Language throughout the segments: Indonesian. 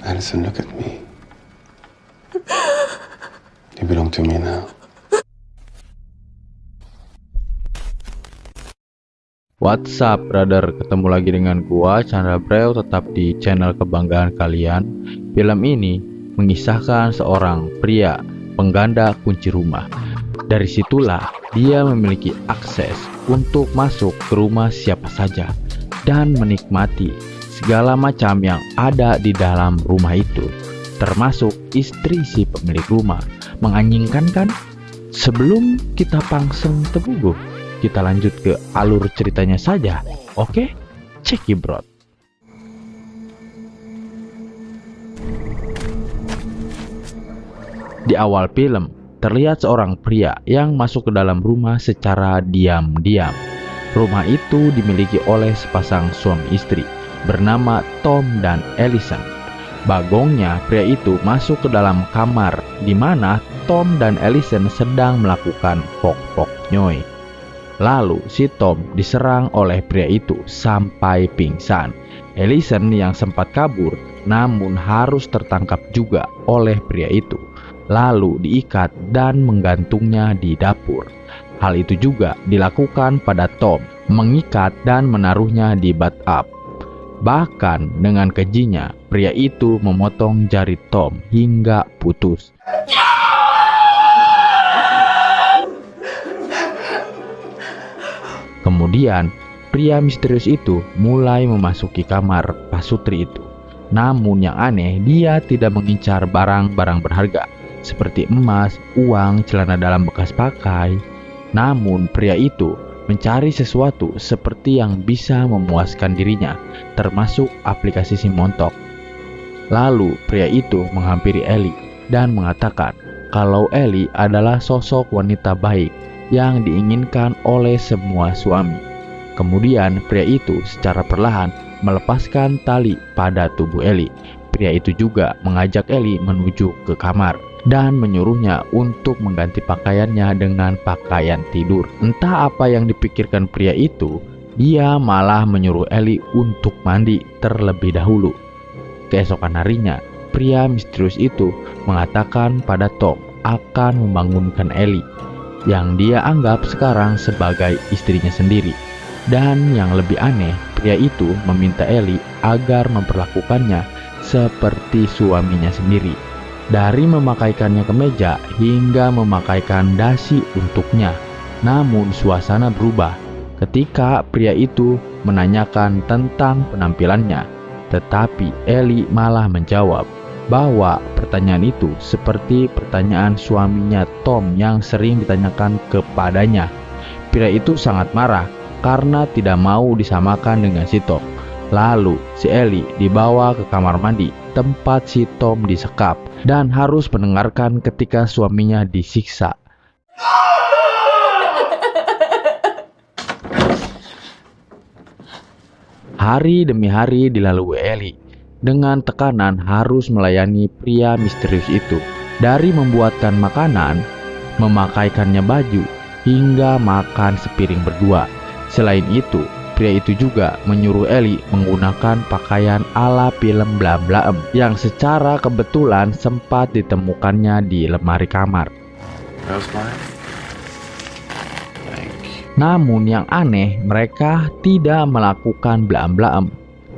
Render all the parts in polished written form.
Allison, look at me. You belong to me now. What's up, brother? Ketemu lagi dengan gua, Chandra Breo, tetap di channel kebanggaan kalian. Film ini mengisahkan seorang pria pengganda kunci rumah. Dari situlah dia memiliki akses untuk masuk ke rumah siapa saja dan menikmati segala macam yang ada di dalam rumah itu, termasuk istri si pemilik rumah. Menganjingkan kan? Sebelum kita pangseng tebubuh, kita lanjut ke alur ceritanya saja. Oke? Check it, bro. Di awal film, terlihat seorang pria yang masuk ke dalam rumah secara diam-diam. Rumah itu dimiliki oleh sepasang suami istri bernama Tom dan Allison. Bagongnya, pria itu masuk ke dalam kamar di mana Tom dan Allison sedang melakukan pok-pok nyoy. Lalu si Tom diserang oleh pria itu sampai pingsan. Allison yang sempat kabur namun harus tertangkap juga oleh pria itu, lalu diikat dan menggantungnya di dapur. Hal itu juga dilakukan pada Tom, mengikat dan menaruhnya di bathtub. Bahkan dengan kejinya, pria itu memotong jari Tom hingga putus. Kemudian, pria misterius itu mulai memasuki kamar pasutri itu. Namun yang aneh, dia tidak mengincar barang-barang berharga seperti emas, uang, celana dalam bekas pakai. Namun pria itu mencari sesuatu seperti yang bisa memuaskan dirinya, termasuk aplikasi SIM montok. Lalu pria itu menghampiri Ellie dan mengatakan kalau Ellie adalah sosok wanita baik yang diinginkan oleh semua suami. Kemudian pria itu secara perlahan melepaskan tali pada tubuh Ellie. Pria itu juga mengajak Ellie menuju ke kamar dan menyuruhnya untuk mengganti pakaiannya dengan pakaian tidur. Entah apa yang dipikirkan pria itu, dia malah menyuruh Ellie untuk mandi terlebih dahulu. Keesokan harinya, pria misterius itu mengatakan pada Tom akan membangunkan Ellie, yang dia anggap sekarang sebagai istrinya sendiri. Dan yang lebih aneh, pria itu meminta Ellie agar memperlakukannya seperti suaminya sendiri. Dari memakaikannya kemeja hingga memakaikan dasi untuknya. Namun suasana berubah ketika pria itu menanyakan tentang penampilannya. Tetapi Ellie malah menjawab bahwa pertanyaan itu seperti pertanyaan suaminya Tom yang sering ditanyakan kepadanya. Pria itu sangat marah karena tidak mau disamakan dengan si Tom. Lalu si Ellie dibawa ke kamar mandi tempat si Tom disekap dan harus mendengarkan ketika suaminya disiksa. Hari demi hari dilalui Ellie dengan tekanan harus melayani pria misterius itu, dari membuatkan makanan, memakaikannya baju, hingga makan sepiring berdua. Selain itu, pria itu juga menyuruh Ellie menggunakan pakaian ala film Blam-Blam yang secara kebetulan sempat ditemukannya di lemari kamar. Namun yang aneh, mereka tidak melakukan Blam-Blam.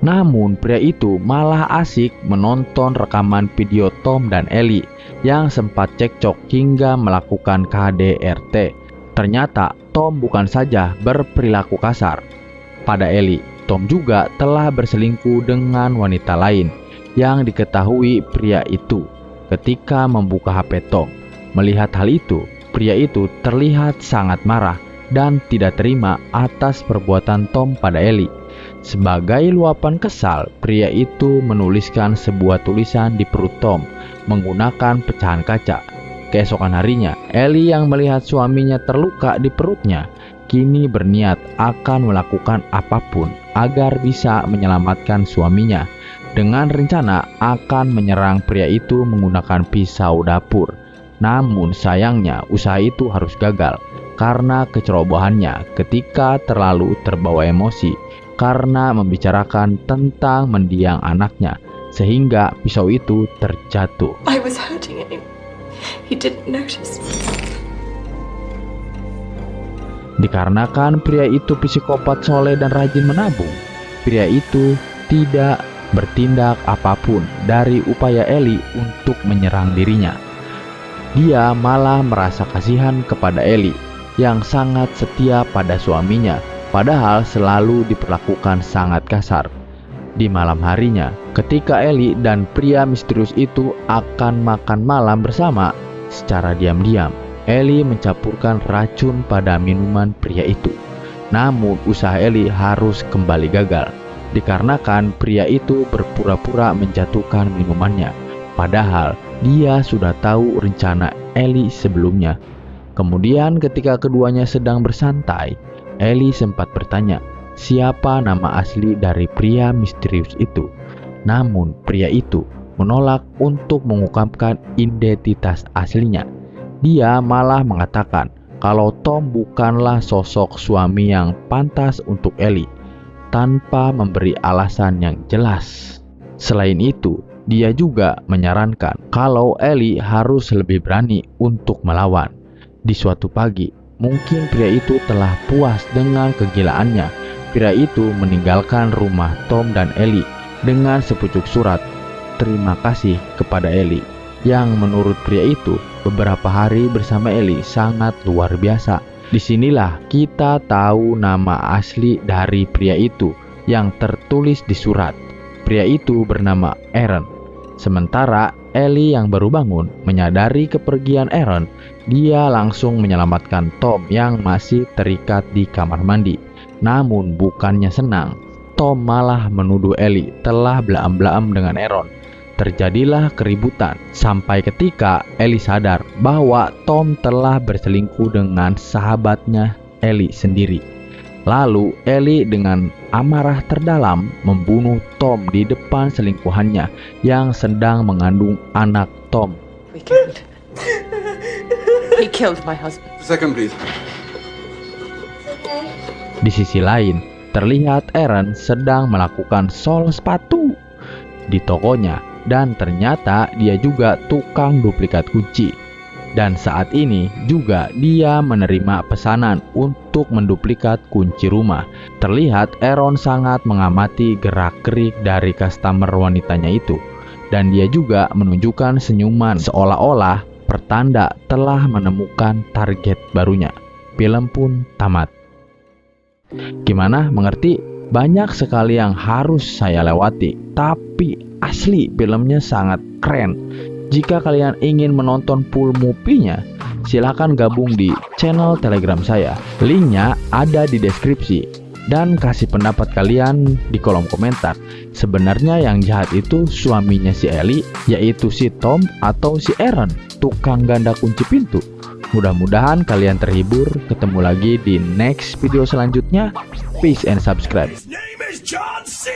Namun pria itu malah asik menonton rekaman video Tom dan Ellie yang sempat cekcok hingga melakukan KDRT. Ternyata Tom bukan saja berperilaku kasar pada Ellie, Tom juga telah berselingkuh dengan wanita lain yang diketahui pria itu ketika membuka HP Tom. Melihat hal itu, pria itu terlihat sangat marah dan tidak terima atas perbuatan Tom pada Ellie. Sebagai luapan kesal, pria itu menuliskan sebuah tulisan di perut Tom menggunakan pecahan kaca. Keesokan harinya, Ellie yang melihat suaminya terluka di perutnya kini berniat akan melakukan apapun agar bisa menyelamatkan suaminya, dengan rencana akan menyerang pria itu menggunakan pisau dapur. Namun sayangnya usaha itu harus gagal karena kecerobohannya ketika terlalu terbawa emosi karena membicarakan tentang mendiang anaknya sehingga pisau itu terjatuh. I was hurting him. He didn't notice. Dikarenakan pria itu psikopat soleh dan rajin menabung, pria itu tidak bertindak apapun dari upaya Ellie untuk menyerang dirinya. Dia malah merasa kasihan kepada Ellie yang sangat setia pada suaminya, padahal selalu diperlakukan sangat kasar. Di malam harinya, ketika Ellie dan pria misterius itu akan makan malam bersama, secara diam-diam Ellie mencampurkan racun pada minuman pria itu. Namun usaha Ellie harus kembali gagal, dikarenakan pria itu berpura-pura menjatuhkan minumannya, padahal dia sudah tahu rencana Ellie sebelumnya. Kemudian ketika keduanya sedang bersantai, Ellie sempat bertanya siapa nama asli dari pria misterius itu. Namun pria itu menolak untuk mengungkapkan identitas aslinya. Dia malah mengatakan kalau Tom bukanlah sosok suami yang pantas untuk Ellie, tanpa memberi alasan yang jelas. Selain itu, dia juga menyarankan kalau Ellie harus lebih berani untuk melawan. Di suatu pagi, mungkin pria itu telah puas dengan kegilaannya. Pria itu meninggalkan rumah Tom dan Ellie dengan sepucuk surat terima kasih kepada Ellie, yang menurut pria itu beberapa hari bersama Ellie sangat luar biasa. Disinilah kita tahu nama asli dari pria itu yang tertulis di surat. Pria itu bernama Aaron. Sementara Ellie yang baru bangun menyadari kepergian Aaron, dia langsung menyelamatkan Tom yang masih terikat di kamar mandi. Namun bukannya senang, Tom malah menuduh Ellie telah belaam-belaam dengan Aaron. Terjadilah keributan sampai ketika Ellie sadar bahwa Tom telah berselingkuh dengan sahabatnya Ellie sendiri. Lalu Ellie dengan amarah terdalam membunuh Tom di depan selingkuhannya yang sedang mengandung anak Tom. He killed my husband. Second, please. Di sisi lain, terlihat Aaron sedang melakukan sol sepatu di tokonya, dan ternyata dia juga tukang duplikat kunci. Dan saat ini juga dia menerima pesanan untuk menduplikat kunci rumah. Terlihat Aaron sangat mengamati gerak-gerik dari customer wanitanya itu, dan dia juga menunjukkan senyuman seolah-olah pertanda telah menemukan target barunya. Film pun tamat. Gimana, mengerti? Banyak sekali yang harus saya lewati, tapi asli filmnya sangat keren. Jika kalian ingin menonton full movie-nya, silahkan gabung di channel Telegram saya. Linknya ada di deskripsi. Dan kasih pendapat kalian di kolom komentar. Sebenarnya yang jahat itu suaminya si Ellie, yaitu si Tom atau si Aaron, tukang ganda kunci pintu. Mudah-mudahan kalian terhibur. Ketemu lagi di next video selanjutnya. Peace and subscribe. His name is John C.